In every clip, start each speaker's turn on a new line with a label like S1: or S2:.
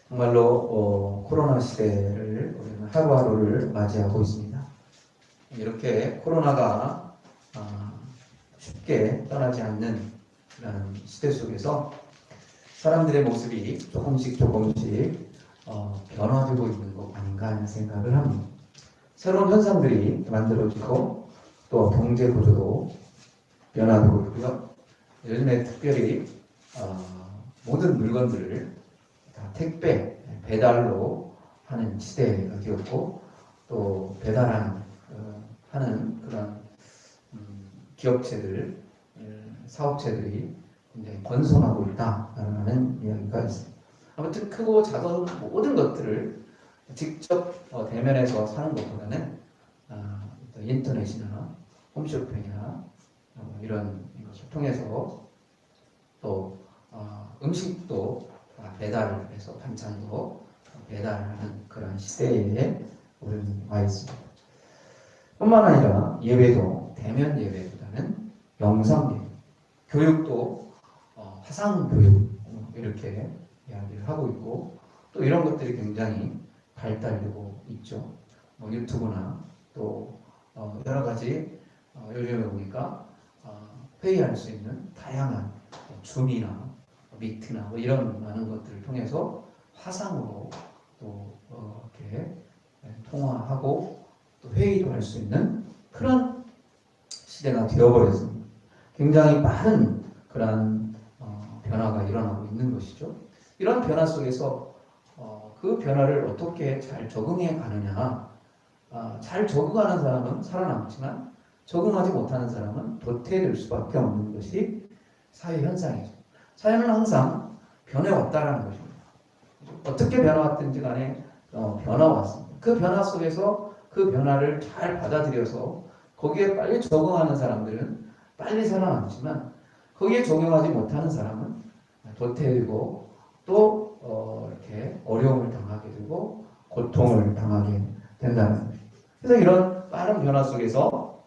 S1: 정말로 코로나 시대를 우리는 하루하루를 맞이하고 있습니다. 이렇게 코로나가 쉽게 떠나지 않는 그런 시대 속에서 사람들의 모습이 조금씩 변화되고 있는 것 아닌가 하는 생각을 합니다. 새로운 현상들이 만들어지고 또 경제 구조도 변화되고 있고요. 요즘에 특별히 모든 물건들을 다 택배, 배달로 하는 시대가 되었고 또 배달하는 하는 그런 기업체들, 사업체들이 굉장히 번성하고 있다라는 이야기가 있습니다. 아무튼 크고 작은 모든 것들을 직접 대면에서 사는 것보다는 인터넷이나 홈쇼핑이나 이런 것을 통해서 또 음식도 배달을 해서 반찬도 배달하는 그런 시대에 우리는 와 있습니다. 뿐만 아니라 예배도 대면 예배보다는 영상 예배, 교육도 화상 교육 이렇게 이야기를 하고 있고 또 이런 것들이 굉장히 발달되고 있죠. 유튜브나 또 여러 가지 요즘에 보니까 회의할 수 있는 다양한 줌이나 미트나 이런 많은 것들을 통해서 화상으로 또 이렇게 통화하고 또 회의도 할 수 있는 그런 시대가 되어버렸습니다. 굉장히 빠른 그런 변화가 일어나고 있는 것이죠. 이런 변화 속에서 그 변화를 어떻게 잘 적응해 가느냐, 잘 적응하는 사람은 살아남지만 적응하지 못하는 사람은 도태될 수밖에 없는 것이 사회 현상이죠. 사회는 항상 변해왔다라는 것입니다. 어떻게 변화왔든지 간에 변화왔습니다. 그 변화 속에서 그 변화를 잘 받아들여서 거기에 빨리 적응하는 사람들은 빨리 살아남지만 거기에 적용하지 못하는 사람은 도태되고 또 이렇게 어려움을 당하게 되고 고통을 당하게 된다는 것입니다. 그래서 이런 빠른 변화 속에서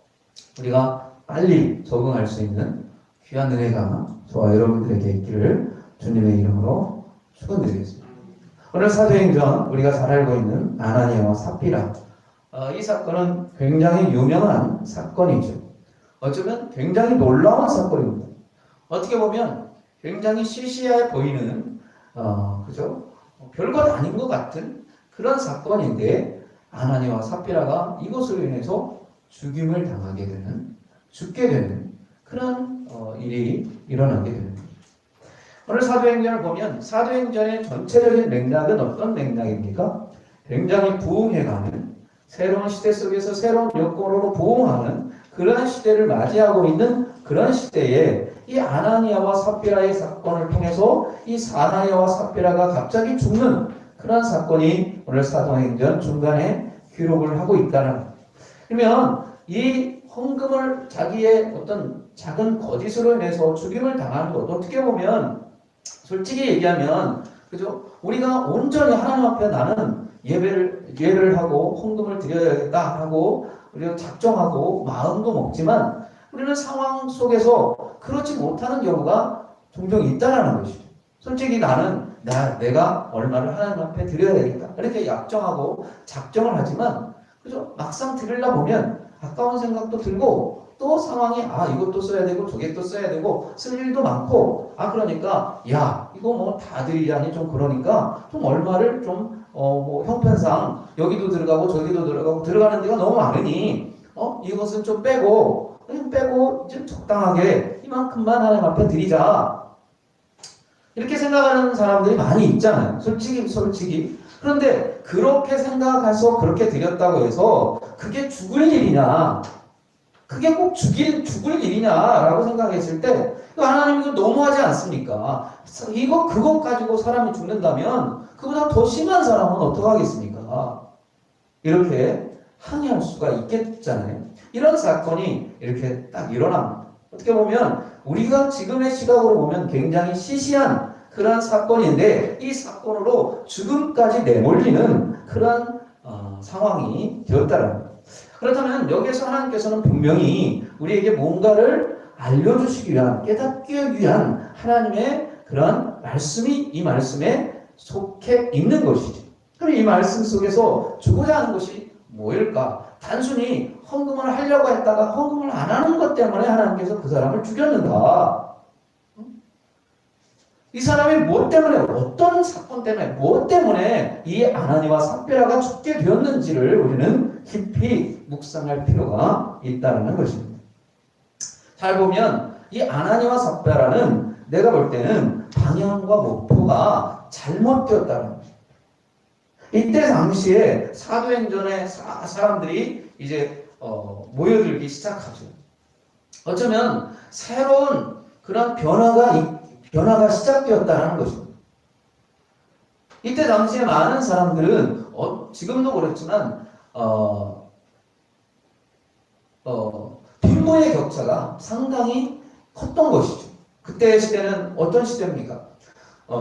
S1: 우리가 빨리 적응할 수 있는 귀한 은혜가 저와 여러분들에게 있기를 주님의 이름으로 축원드리겠습니다. 오늘 사도행전 우리가 잘 알고 있는 아나니아와 삽비라, 이 사건은 굉장히 유명한 사건이죠. 어쩌면 굉장히 놀라운 사건입니다. 어떻게 보면 굉장히 시시해 보이는 그죠? 별것 아닌 것 같은 그런 사건인데 아나니아와 삽비라가 이것으로 인해서 죽임을 당하게 되는, 죽게 되는 그런 일이 일어나게 됩니다. 오늘 사도행전을 보면 사도행전의 전체적인 맥락은 어떤 맥락입니까? 굉장히 부흥해가는 새로운 시대 속에서 새로운 여건으로 부흥하는 그런 시대를 맞이하고 있는 그런 시대에 이 아나니아와 삽비라의 사건을 통해서 이 아나니아와 삽비라가 갑자기 죽는 그런 사건이 오늘 사도행전 중간에 기록을 하고 있다는 거예요. 그러면 이 헌금을 자기의 어떤 작은 거짓으로 인해서 죽임을 당하는 것, 어떻게 보면 솔직히 얘기하면 그죠? 우리가 온전히 하나님 앞에 나는 예배를 하고 헌금을 드려야겠다 하고 우리가 작정하고 마음도 먹지만 우리는 상황 속에서 그렇지 못하는 경우가 종종 있다라는 것이죠. 솔직히 나는 내가 얼마를 하나님 앞에 드려야 되겠다 이렇게 약정하고 작정을 하지만 그죠? 막상 드리려 보면 아까운 생각도 들고 또 상황이 이것도 써야 되고 저것도 써야 되고 쓸 일도 많고 그러니까 이거 뭐 다 드리자니 좀 그러니까 좀 얼마를 좀 뭐 형편상 여기도 들어가고 저기도 들어가고 들어가는 데가 너무 많으니 이것은 좀 빼고 좀 적당하게 이만큼만 하나님 앞에 드리자 이렇게 생각하는 사람들이 많이 있잖아요. 솔직히. 그런데 그렇게 생각해서 그렇게 드렸다고 해서 그게 죽을 일이냐, 그게 꼭 죽을 일이냐라고 생각했을 때 하나님 이거 너무하지 않습니까? 그것 가지고 사람이 죽는다면 그보다 더 심한 사람은 어떡하겠습니까? 이렇게 항의할 수가 있겠잖아요. 이런 사건이 이렇게 딱 일어납니다. 어떻게 보면 우리가 지금의 시각으로 보면 굉장히 시시한 그런 사건인데 이 사건으로 죽음까지 내몰리는 그런 상황이 되었다는 거예요. 그렇다면 여기에서 하나님께서는 분명히 우리에게 뭔가를 알려주시기 위한, 깨닫기 위한 하나님의 그런 말씀이 이 말씀에 속해 있는 것이죠. 그럼 이 말씀 속에서 주고자 하는 것이 뭐일까? 단순히 헌금을 하려고 했다가 헌금을 안 하는 것 때문에 하나님께서 그 사람을 죽였는가? 이 사람이 무엇 때문에, 어떤 사건 때문에, 무엇 때문에 이 아나니와 삽비라가 죽게 되었는지를 우리는 깊이 묵상할 필요가 있다는 것입니다. 잘 보면 이 아나니와 삽비라는 내가 볼 때는 방향과 목표가 잘못되었다는 거죠. 이때 당시에 사도행전에 사람들이 이제 모여들기 시작하죠. 어쩌면 새로운 그런 변화가 시작되었다는 것입니다. 이때 당시에 많은 사람들은 지금도 그렇지만 빈부의 격차가 상당히 컸던 것이죠. 그때 시대는 어떤 시대입니까?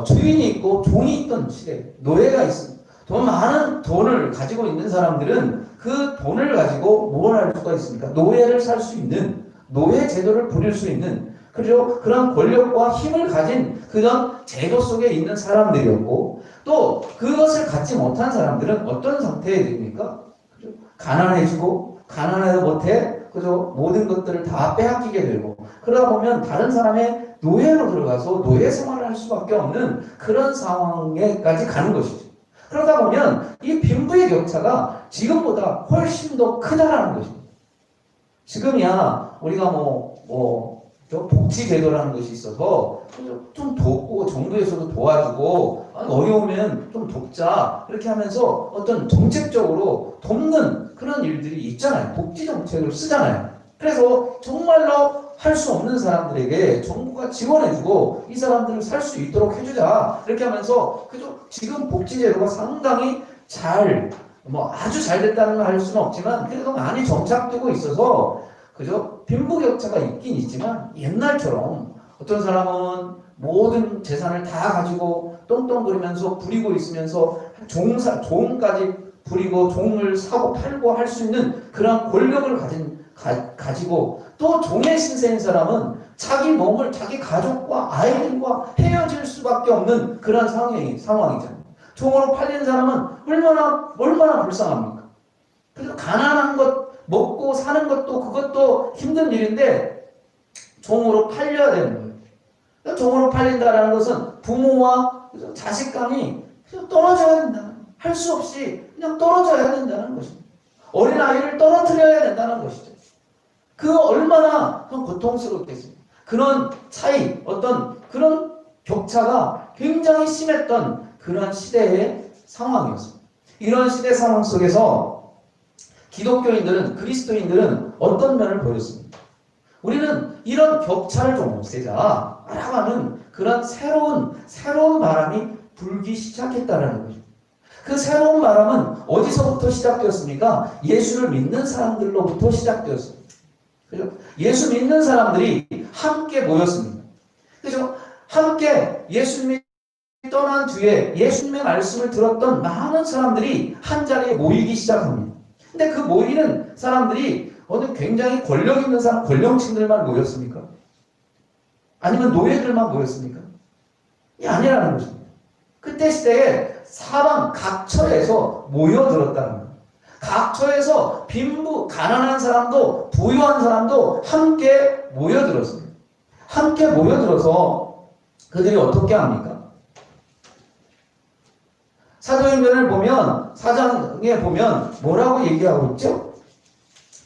S1: 주인이 있고 종이 있던 시대, 노예가 있습니다. 많은 돈을 가지고 있는 사람들은 그 돈을 가지고 뭘 할 수가 있습니까? 노예를 살 수 있는, 노예 제도를 부릴 수 있는, 그리고 그런 권력과 힘을 가진 그런 제도 속에 있는 사람들이었고, 또 그것을 갖지 못한 사람들은 어떤 상태에 됩니까? 가난해지고, 가난해도 못해, 그죠? 모든 것들을 다 빼앗기게 되고, 그러다 보면 다른 사람의 노예로 들어가서 노예 생활을 할 수밖에 없는 그런 상황에까지 가는 것이죠. 그러다 보면 이 빈부의 격차가 지금보다 훨씬 더 크다라는 것입니다. 지금이야 우리가 복지제도라는 것이 있어서 좀 돕고 정부에서도 도와주고 어려우면 좀 돕자 이렇게 하면서 어떤 정책적으로 돕는 그런 일들이 있잖아요. 복지 정책을 쓰잖아요. 그래서 정말로 할 수 없는 사람들에게 정부가 지원해주고 이 사람들을 살 수 있도록 해주자 이렇게 하면서 지금 복지제도가 상당히 아주 잘 됐다는 걸 할 수는 없지만 그래도 많이 정착되고 있어서 그죠? 빈부격차가 있긴 있지만 옛날처럼 어떤 사람은 모든 재산을 다 가지고 똥똥거리면서 부리고 있으면서 종까지 부리고 종을 사고 팔고 할 수 있는 그런 권력을 가지고 또 종의 신세인 사람은 자기 몸을 자기 가족과 아이들과 헤어질 수밖에 없는 그런 상황이잖아요. 종으로 팔린 사람은 얼마나 불쌍합니까? 그래서 가난한 것 먹고 사는 것도 그것도 힘든 일인데 종으로 팔려야 되는 거예요. 종으로 팔린다는 것은 부모와 자식 간이 떨어져야 된다. 할 수 없이 그냥 떨어져야 된다는 것입니다. 어린아이를 떨어뜨려야 된다는 것이죠. 그 얼마나 고통스럽겠습니까? 그런 차이, 어떤 그런 격차가 굉장히 심했던 그런 시대의 상황이었습니다. 이런 시대 상황 속에서 기독교인들은, 그리스도인들은 어떤 면을 보였습니까? 우리는 이런 격차를 좀 없애자 라는 그런 새로운 바람이 불기 시작했다는 거죠. 그 새로운 바람은 어디서부터 시작되었습니까? 예수를 믿는 사람들로부터 시작되었습니다. 그죠? 예수 믿는 사람들이 함께 모였습니다. 그죠? 함께 예수님이 떠난 뒤에 예수님의 말씀을 들었던 많은 사람들이 한 자리에 모이기 시작합니다. 근데 그 모이는 사람들이 굉장히 권력 있는 사람, 권력층들만 모였습니까? 아니면 노예들만 모였습니까? 이 아니라는 것입니다. 그때 시대에 사방 각처에서 모여들었다는 거예요. 각처에서 가난한 사람도 부유한 사람도 함께 모여들었습니다. 함께 모여들어서 그들이 어떻게 합니까? 사도행전을 보면 4장에 보면 뭐라고 얘기하고 있죠?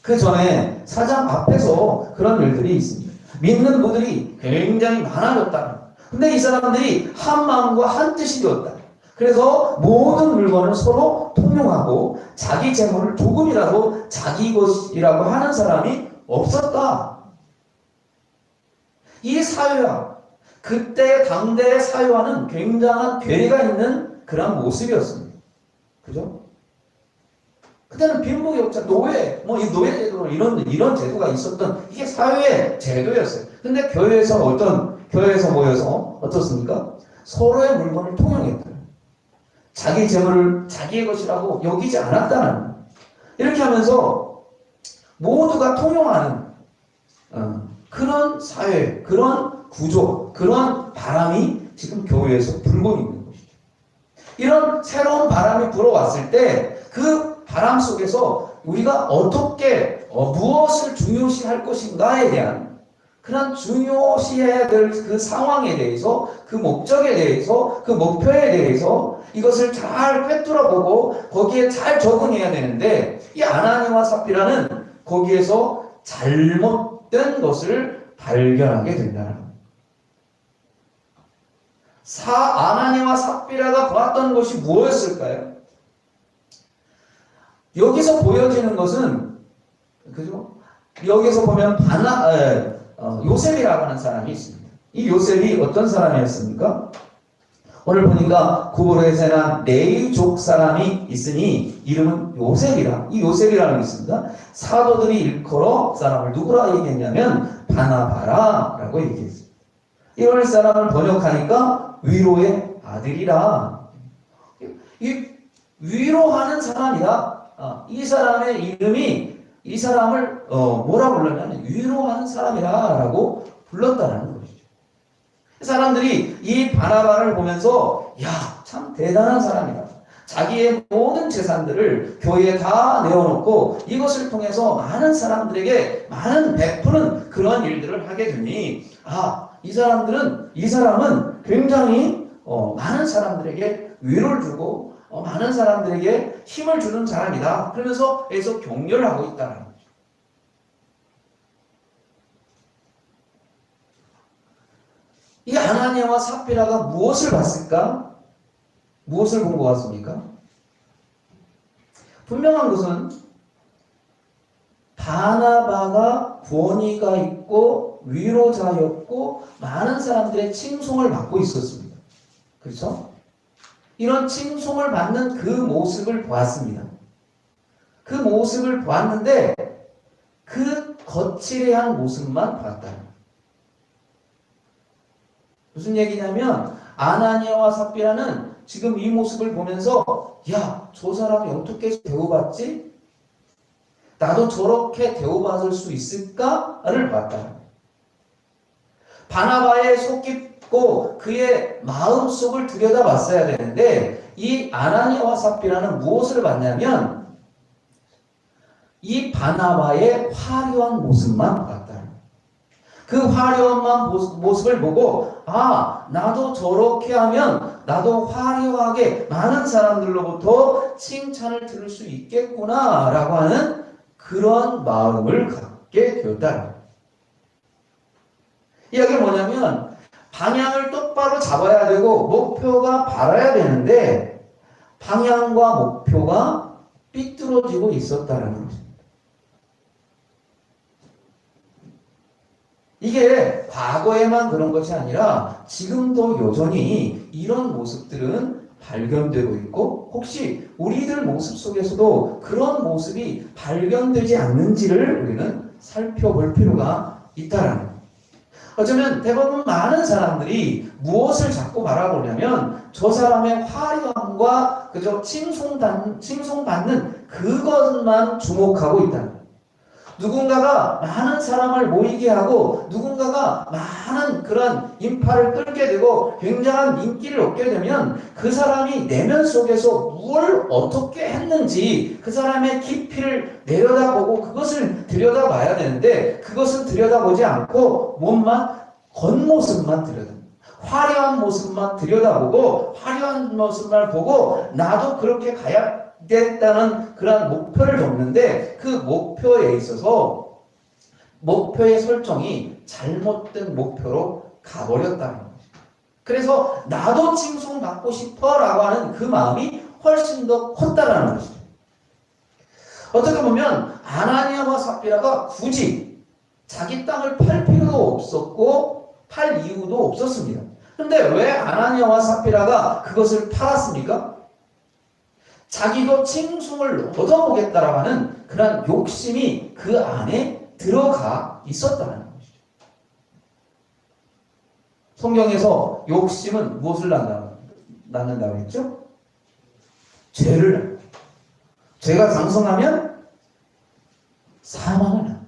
S1: 그 전에 4장 앞에서 그런 일들이 있습니다. 믿는 분들이 굉장히 많아졌다. 근데 이 사람들이 한 마음과 한 뜻이 되었다. 그래서 모든 물건을 서로 통용하고 자기 재물을 조금이라도 자기 것이라고 하는 사람이 없었다. 이 사회와 그때 당대의 사회와는 굉장한 괴리가 있는 그런 모습이었습니다. 그죠? 그때는 빈부격차, 노예, 이 노예제도 이런 제도가 있었던 이게 사회의 제도였어요. 근데 교회에서 모여서 어떻습니까? 서로의 물건을 통용했다. 자기 재물을 자기의 것이라고 여기지 않았다는 이렇게 하면서 모두가 통용하는 그런 사회, 그런 구조, 그런 바람이 지금 교회에서 불고 있는 것이죠. 이런 새로운 바람이 불어왔을 때 그 바람 속에서 우리가 어떻게 무엇을 중요시할 것인가에 대한 그런 중요시해야 될 그 상황에 대해서, 그 목적에 대해서, 그 목표에 대해서 이것을 잘 꿰뚫어보고 거기에 잘 적응해야 되는데, 이 아나니와 삽비라는 거기에서 잘못된 것을 발견하게 된다는 겁니다. 아나니와 삽비라가 보았던 것이 무엇일까요? 여기서 보여지는 것은, 그죠? 여기서 보면 요셉이라고 하는 사람이 있습니다. 이 요셉이 어떤 사람이었습니까? 오늘 보니까 구브로에서 난 레위족 사람이 있으니 이름은 요셉이라. 이 요셉이라는 게 있습니다. 사도들이 일컬어 사람을 누구라 얘기했냐면 바나바라라고 얘기했습니다. 이럴 사람을 번역하니까 위로의 아들이라. 이 위로하는 사람이다. 이 사람의 이름이 이 사람을 뭐라 불렀냐면 위로하는 사람이라고 불렀다라는 것이죠. 사람들이 이 바나바를 보면서 야, 참 대단한 사람이다. 자기의 모든 재산들을 교회에 다 내어놓고 이것을 통해서 많은 사람들에게 많은 베푸는 그런 일들을 하게 되니 이 사람은 굉장히 많은 사람들에게 위로를 주고 많은 사람들에게 힘을 주는 사람이다. 그러면서 여기서 격려를 하고 있다는 거죠. 이 아나니아와 삽비라가 무엇을 봤을까? 무엇을 본 것 같습니까? 분명한 것은 바나바가 권위가 있고 위로자였고 많은 사람들의 칭송을 받고 있었습니다. 그렇죠? 이런 칭송을 받는 그 모습을 보았습니다. 그 모습을 보았는데 그 거칠해한 모습만 봤다. 무슨 얘기냐면 아나니아와 삽비라는 지금 이 모습을 보면서 야, 저 사람이 어떻게 대우받지? 나도 저렇게 대우받을 수 있을까를 봤다. 바나바의 속 깊고 그의 마음속을 들여다봤어야 되는데 이 아나니아와 삽비라는 무엇을 봤냐면 이 바나바의 화려한 모습만 봤다. 그 화려한 모습을 보고 나도 저렇게 하면 나도 화려하게 많은 사람들로부터 칭찬을 들을 수 있겠구나 라고 하는 그런 마음을 갖게 되었다. 이야기는 뭐냐면 방향을 똑바로 잡아야 되고 목표가 바라야 되는데 방향과 목표가 삐뚤어지고 있었다는 것입니다. 이게 과거에만 그런 것이 아니라 지금도 여전히 이런 모습들은 발견되고 있고 혹시 우리들 모습 속에서도 그런 모습이 발견되지 않는지를 우리는 살펴볼 필요가 있다라는 거예요. 어쩌면 대부분 많은 사람들이 무엇을 자꾸 바라보냐면 저 사람의 화려함과 그저 칭송받는 그것만 주목하고 있다는 거예요. 누군가가 많은 사람을 모이게 하고 누군가가 많은 그런 인파를 끌게 되고 굉장한 인기를 얻게 되면 그 사람이 내면 속에서 뭘 어떻게 했는지 그 사람의 깊이를 내려다보고 그것을 들여다봐야 되는데 그것은 들여다보지 않고 겉모습만 들여다보고 화려한 모습만 들여다보고 화려한 모습만 보고 나도 그렇게 가야 됐다는 그런 목표를 적는데 그 목표에 있어서 목표의 설정이 잘못된 목표로 가버렸다는 거죠. 그래서 나도 칭송받고 싶어라고 하는 그 마음이 훨씬 더 컸다라는 것이죠. 어떻게 보면 아나니아와 삽비라가 굳이 자기 땅을 팔 필요도 없었고 팔 이유도 없었습니다. 그런데 왜 아나니아와 삽비라가 그것을 팔았습니까? 자기도 칭송을 얻어보겠다라고 하는 그런 욕심이 그 안에 들어가 있었다는 것이죠. 성경에서 욕심은 무엇을 낳는다고 했죠? 죄를 낳는다. 죄가 장성하면 사망을 낳는다.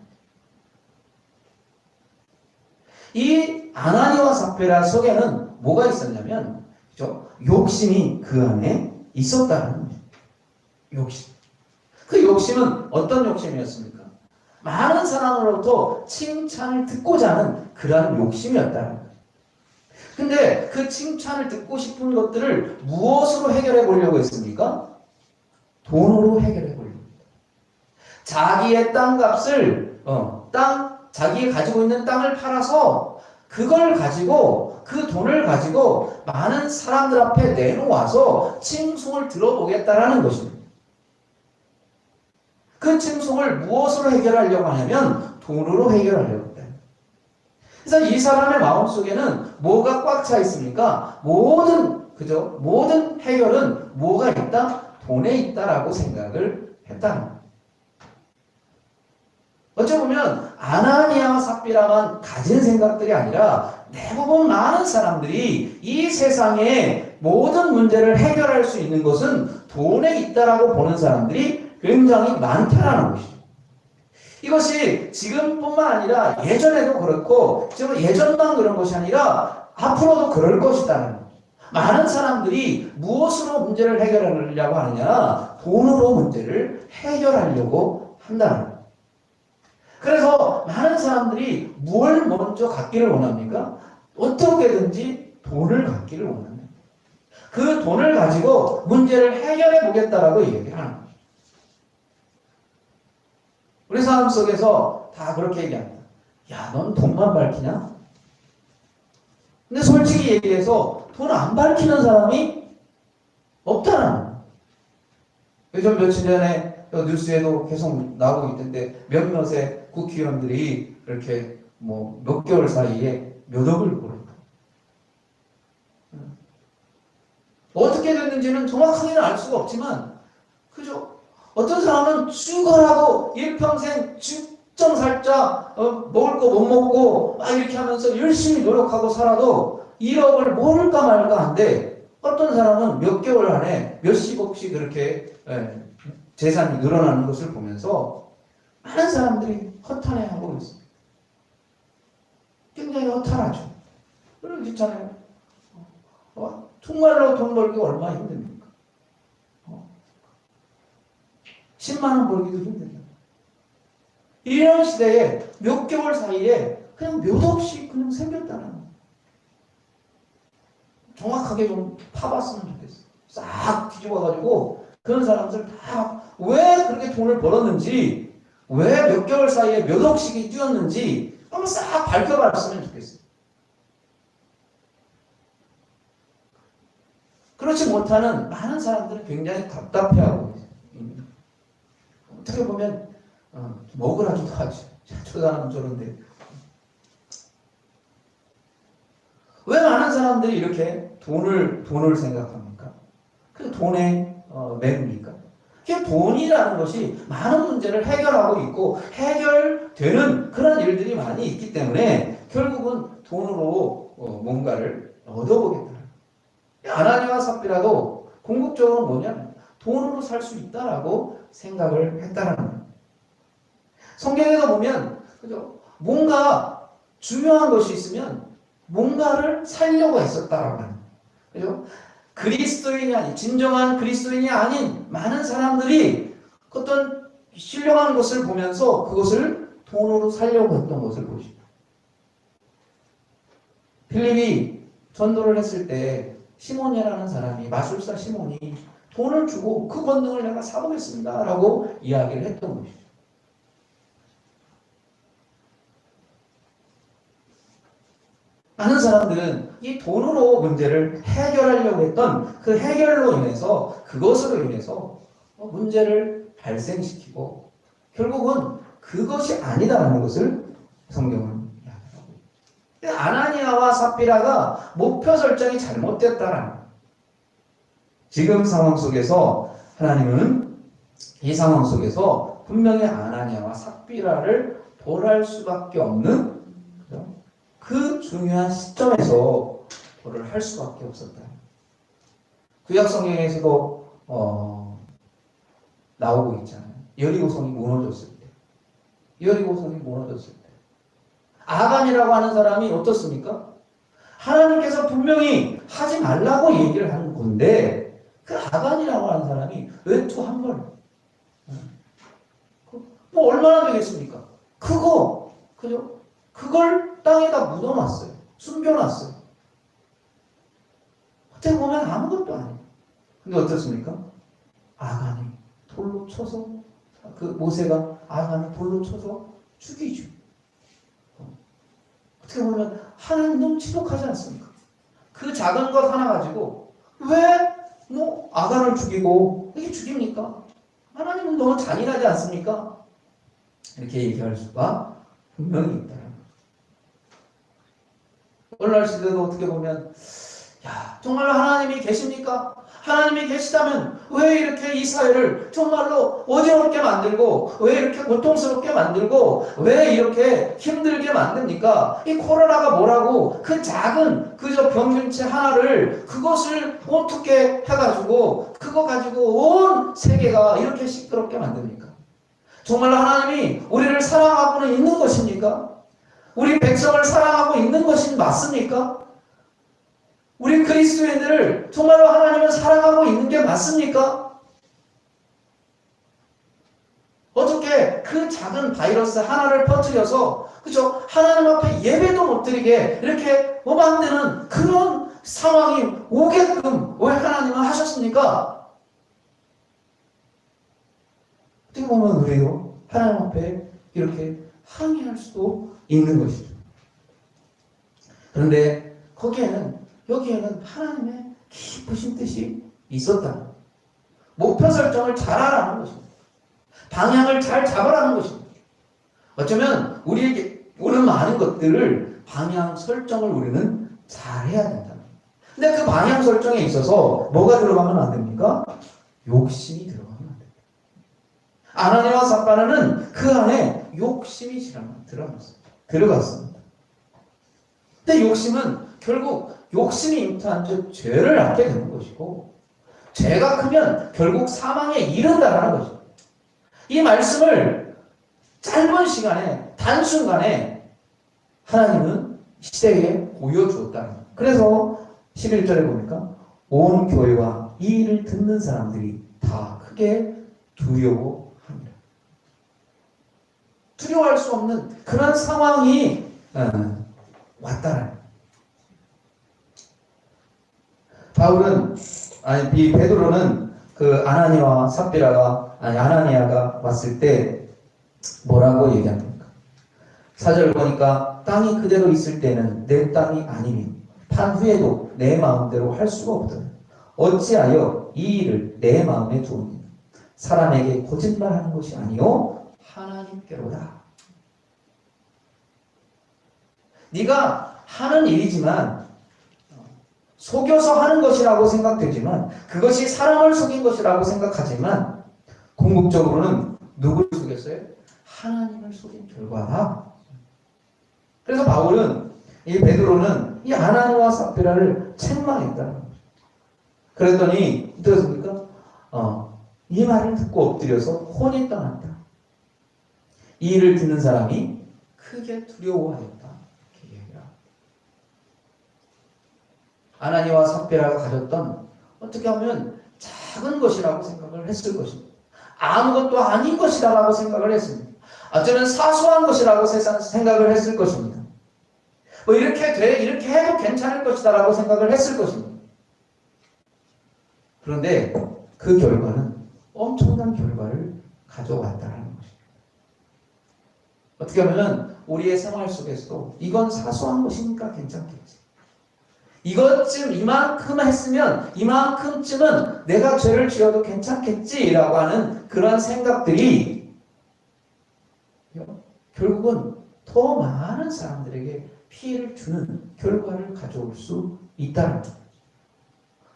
S1: 이 아나니아와 삽비라 속에는 뭐가 있었냐면 그죠? 욕심이 그 안에 있었다는 거예요. 욕심. 그 욕심은 어떤 욕심이었습니까? 많은 사람으로부터 칭찬을 듣고자 하는 그러한 욕심이었다는 거예요. 근데 그 칭찬을 듣고 싶은 것들을 무엇으로 해결해 보려고 했습니까? 돈으로 해결해 보려고 했습니다. 자기의 땅값을 자기가 가지고 있는 땅을 팔아서 그걸 가지고 그 돈을 가지고 많은 사람들 앞에 내놓아서 칭송을 들어보겠다라는 것입니다. 그 칭송을 무엇으로 해결하려고 하냐면 돈으로 해결하려고 했다. 그래서 이 사람의 마음속에는 뭐가 꽉 차 있습니까? 모든 해결은 뭐가 있다? 돈에 있다라고 생각을 했다는 거예요. 어찌 보면 아나니아와 삽비라만 가진 생각들이 아니라 대부분 많은 사람들이 이 세상의 모든 문제를 해결할 수 있는 것은 돈에 있다라고 보는 사람들이 굉장히 많다라는 것이죠. 이것이 지금뿐만 아니라 예전에도 그렇고 지금 예전만 그런 것이 아니라 앞으로도 그럴 것이다는 거예요. 많은 사람들이 무엇으로 문제를 해결하려고 하느냐? 돈으로 문제를 해결하려고 한다는 거예요. 그래서 많은 사람들이 뭘 먼저 갖기를 원합니까? 어떻게든지 돈을 갖기를 원합니다. 그 돈을 가지고 문제를 해결해 보겠다라고 얘기를 하는 거예요. 우리 삶 속에서 다 그렇게 얘기합니다. 야, 넌 돈만 밝히냐? 근데 솔직히 얘기해서 돈 안 밝히는 사람이 없다는 거예요. 요즘 며칠 전에 뉴스에도 계속 나오고 있던데 몇몇의 국회의원들이 이렇게 몇 개월 사이에 몇 억을 벌었다. 어떻게 됐는지는 정확하게는 알 수가 없지만, 그죠? 어떤 사람은 죽어라고 일평생 죽정살자 먹을 거 못 먹고 막 이렇게 하면서 열심히 노력하고 살아도 1억을 모을까 말까 한데, 어떤 사람은 몇 개월 안에 몇십억씩 그렇게 재산이 늘어나는 것을 보면서 많은 사람들이 허탈해하고 있습니다. 굉장히 허탈하죠. 그렇잖아요. 정말로 돈 벌기 얼마나 힘듭니까? 10만 원 벌기도 힘들다. 이런 시대에 몇 개월 사이에 그냥 몇 억씩 그냥 생겼다는 거예요. 정확하게 좀 파봤으면 좋겠어요. 싹 뒤집어가지고 그런 사람들 다 왜 그렇게 돈을 벌었는지, 왜 몇 개월 사이에 몇 억씩이 뛰었는지 한번 싹 밝혀봤으면 좋겠어요. 그렇지 못하는 많은 사람들은 굉장히 답답해하고 있습니다. 어떻게 보면 억울하기도 하죠. 저 사람은 저런데. 왜 많은 사람들이 이렇게 돈을 생각합니까? 그 돈에 매입니까? 그 돈이라는 것이 많은 문제를 해결하고 있고 해결되는 그런 일들이 많이 있기 때문에 결국은 돈으로 뭔가를 얻어보겠다. 아나니아와 삽비라도 궁극적으로 뭐냐? 돈으로 살 수 있다라고 생각을 했다는 거예요. 성경에서 보면 그죠? 뭔가 중요한 것이 있으면 뭔가를 살려고 했었다라고 하는 거예요. 그죠? 진정한 그리스도인이 아닌 많은 사람들이 어떤 신령한 것을 보면서 그것을 돈으로 살려고 했던 것을 보십니다. 필립이 전도를 했을 때 시몬이라는 사람이, 마술사 시몬이 돈을 주고 그 권능을 내가 사보겠습니다 라고 이야기를 했던 것이죠. 많은 사람들은 이 돈으로 문제를 해결하려고 했던 그 해결로 인해서, 그것으로 인해서 문제를 발생시키고 결국은 그것이 아니다라는 것을 성경은 이야기하고 있습니다. 아나니아와 삽비라가 목표 설정이 잘못됐다라는 거예요. 지금 상황 속에서 하나님은 이 상황 속에서 분명히 아나니아와 삽비라를 벌할 수밖에 없는 그 중요한 시점에서 벌을 할 수밖에 없었다. 구약 성경에서도 나오고 있잖아요. 여리고성이 무너졌을 때. 여리고성이 무너졌을 때. 아간이라고 하는 사람이 어떻습니까? 하나님께서 분명히 하지 말라고 얘기를 하는 건데 그 아간이라고 하는 사람이 외투 한 벌, 뭐 얼마나 되겠습니까? 그죠? 그걸 땅에다 묻어놨어요. 숨겨놨어요. 어떻게 보면 아무것도 아니에요. 근데 어떻습니까? 아간이 돌로 쳐서, 그 모세가 아간을 돌로 쳐서 죽이죠. 어떻게 보면 하나님 너무 지독하지 않습니까? 그 작은 것 하나 가지고 왜 뭐 아간을 죽이고 이게 죽입니까? 하나님은 너무 잔인하지 않습니까? 이렇게 얘기할 수가 분명히 있다. 오늘날 시대도 어떻게 보면 정말 하나님이 계십니까? 하나님이 계시다면 왜 이렇게 이 사회를 정말로 어지럽게 만들고 왜 이렇게 고통스럽게 만들고 왜 이렇게 힘들게 만듭니까? 이 코로나가 뭐라고 그 작은 그저 병균체 하나를 그것을 어떻게 해가지고 그거 가지고 온 세계가 이렇게 시끄럽게 만듭니까? 정말로 하나님이 우리를 사랑하고는 있는 것입니까? 우리 백성을 사랑하고 있는 것이 맞습니까? 우리 그리스도인들을 정말로 하나님은 사랑하고 있는 게 맞습니까? 어떻게 그 작은 바이러스 하나를 퍼뜨려서 그죠? 하나님 앞에 예배도 못 드리게 이렇게 만드는 그런 상황이 오게끔 왜 하나님은 하셨습니까? 어떻게 보면 우리도 하나님 앞에 이렇게 항의할 수도 있는 것이죠. 그런데 여기에는 하나님의 깊으신 뜻이 있었다. 목표 설정을 잘하라는 것입니다. 방향을 잘 잡아라는 것입니다. 어쩌면 우리에게 오는 많은 것들을 방향 설정을 우리는 잘해야 된다. 근데 그 방향 설정에 있어서 뭐가 들어가면 안 됩니까? 욕심이 들어가면 안 됩니다. 아나니와 삽바나는 그 안에 욕심이 들어갔습니다. 근데 욕심은 결국 욕심이 잉태한 즉 죄를 낳게 되는 것이고 죄가 크면 결국 사망에 이른다라는 것입니다. 이 말씀을 짧은 시간에 단순간에 하나님은 시대에 보여주었다는 거예요. 그래서 11절에 보니까 온 교회와 이 일을 듣는 사람들이 다 크게 두려워합니다. 두려워할 수 없는 그런 상황이 왔다는 이 베드로는 그 아나니아가 왔을 때 뭐라고 얘기합니까? 4절 보니까 땅이 그대로 있을 때는 내 땅이 아니니 판 후에도 내 마음대로 할 수가 없더라. 어찌하여 이 일을 내 마음에 두었느냐? 사람에게 거짓말하는 것이 아니요 하나님께로다. 네가 하는 일이지만 속여서 하는 것이라고 생각되지만 그것이 사람을 속인 것이라고 생각하지만 궁극적으로는 누구를 속였어요? 하나님을 속인 결과다. 그래서 이 베드로는 이 아나니와 삽비라를 책망했다는 거죠. 그랬더니 어떻습니까? 이 말을 듣고 엎드려서 혼이 떠났다. 이 일을 듣는 사람이 크게 두려워하였다. 아나니와 삽비라가 가졌던 어떻게 하면 작은 것이라고 생각을 했을 것입니다. 아무것도 아닌 것이다라고 생각을 했습니다. 어쩌면 사소한 것이라고 생각을 했을 것입니다. 이렇게 해도 괜찮을 것이다라고 생각을 했을 것입니다. 그런데 그 결과는 엄청난 결과를 가져왔다는 것입니다. 어떻게 하면 우리의 생활 속에서도 이건 사소한 것이니까 괜찮겠지. 이만큼 했으면 이만큼쯤은 내가 죄를 지어도 괜찮겠지라고 하는 그런 생각들이 결국은 더 많은 사람들에게 피해를 주는 결과를 가져올 수 있다는 거죠.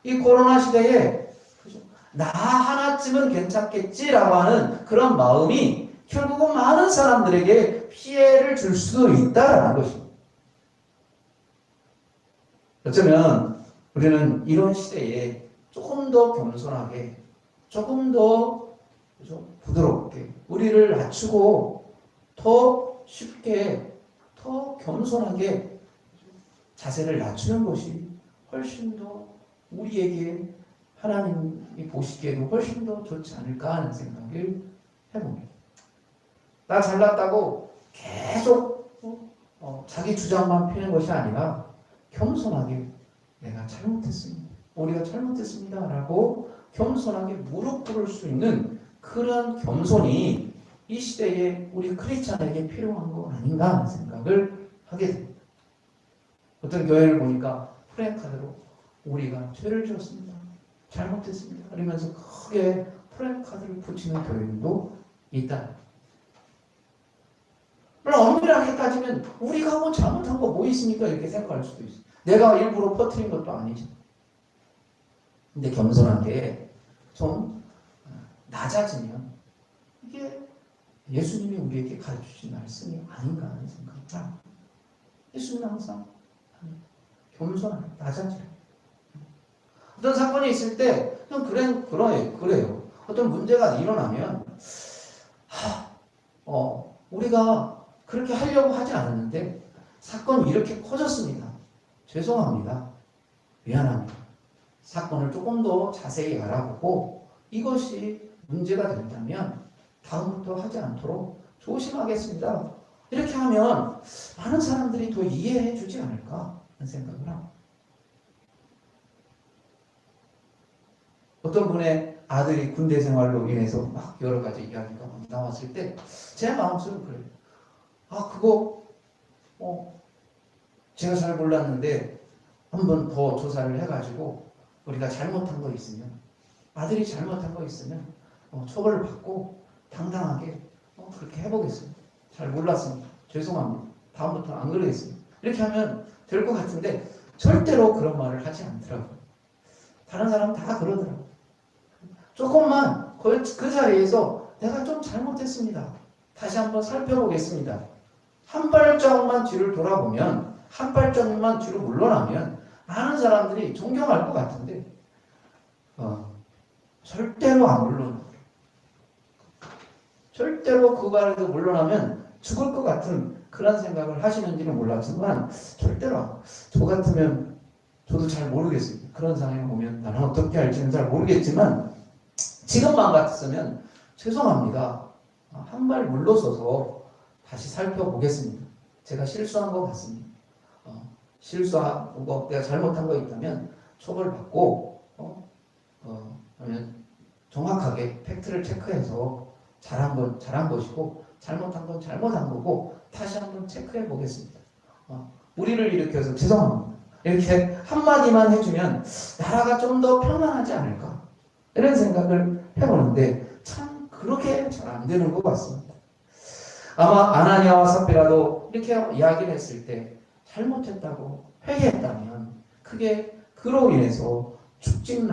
S1: 이 코로나 시대에 나 하나쯤은 괜찮겠지라고 하는 그런 마음이 결국은 많은 사람들에게 피해를 줄 수도 있다는 것입니다. 어쩌면 우리는 이런 시대에 조금 더 겸손하게, 조금 더 부드럽게 우리를 낮추고 더 쉽게, 더 겸손하게 자세를 낮추는 것이 훨씬 더 우리에게 하나님이 보시기에도 훨씬 더 좋지 않을까 하는 생각을 해봅니다. 나 잘났다고 계속 자기 주장만 피는 것이 아니라 겸손하게 내가 잘못했습니다. 우리가 잘못했습니다. 라고 겸손하게 무릎 꿇을 수 있는 그런 겸손이 이 시대에 우리 크리스찬에게 필요한 거 아닌가 하는 생각을 하게 됩니다. 어떤 교회를 보니까 프랜카드로 우리가 죄를 지었습니다. 잘못했습니다. 그러면서 크게 프랜카드를 붙이는 교회도 있다. 물론 엄밀하게 따지면 우리가 뭐 잘못한 거 뭐 있습니까? 이렇게 생각할 수도 있어요. 내가 일부러 퍼뜨린 것도 아니죠. 근데 겸손하게 좀 낮아지면 이게 예수님이 우리에게 가르치신 말씀이 아닌가 하는 생각을 합니다. 예수님은 항상 겸손하게 낮아지라. 어떤 사건이 있을 때 그래요. 어떤 문제가 일어나면 우리가 그렇게 하려고 하지 않았는데 사건이 이렇게 커졌습니다. 죄송합니다. 미안합니다. 사건을 조금 더 자세히 알아보고 이것이 문제가 된다면 다음부터 하지 않도록 조심하겠습니다. 이렇게 하면 많은 사람들이 더 이해해 주지 않을까 하는 생각을 합니다. 어떤 분의 아들이 군대 생활로 인해서 막 여러 가지 이야기가 나왔을 때 제 마음속은 그래요. 그거 제가 잘 몰랐는데 한 번 더 조사를 해가지고 우리가 잘못한 거 있으면 아들이 잘못한 거 있으면 처벌을 받고 당당하게 그렇게 해보겠습니다. 잘 몰랐습니다. 죄송합니다. 다음부터 안 그러겠습니다. 이렇게 하면 될 것 같은데 절대로 그런 말을 하지 않더라고요. 다른 사람 다 그러더라고요. 조금만 그 자리에서 내가 좀 잘못했습니다. 다시 한번 살펴보겠습니다. 한 발짝만 뒤를 돌아보면 한 발짝만 뒤로 물러나면 많은 사람들이 존경할 것 같은데 절대로 안 물러나요. 절대로 그 발에서 물러나면 죽을 것 같은 그런 생각을 하시는지는 몰랐지만 절대로 저 같으면 저도 잘 모르겠습니다. 그런 상황에 오면 나는 어떻게 할지는 잘 모르겠지만 지금만 같았으면 죄송합니다. 한 발 물러서서 다시 살펴보겠습니다. 제가 실수한 것 같습니다. 실수하고 내가 잘못한 거 있다면 처벌받고 정확하게 팩트를 체크해서 잘한 것이고 잘못한 건 잘못한 거고 다시 한번 체크해 보겠습니다. 우리를 일으켜서 죄송합니다. 이렇게 한마디만 해주면 나라가 좀 더 평안하지 않을까 이런 생각을 해보는데 참 그렇게 잘 안 되는 것 같습니다. 아마 아나니아와 삽비라도 이렇게 이야기를 했을 때 잘못했다고 회개했다면 그게 그로 인해서 죽지는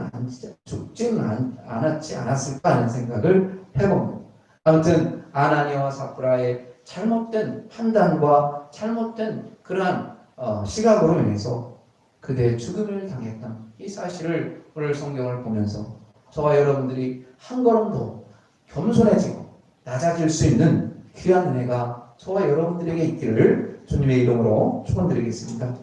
S1: 않았지 않았을까 하는 생각을 해봅니다. 아무튼 아나니아와 삽비라의 잘못된 판단과 잘못된 그러한 시각으로 인해서 그대의 죽음을 당했던 이 사실을 오늘 성경을 보면서 저와 여러분들이 한 걸음 더 겸손해지고 낮아질 수 있는 귀한 은혜가 저와 여러분들에게 있기를 주님의 이름으로 축원드리겠습니다.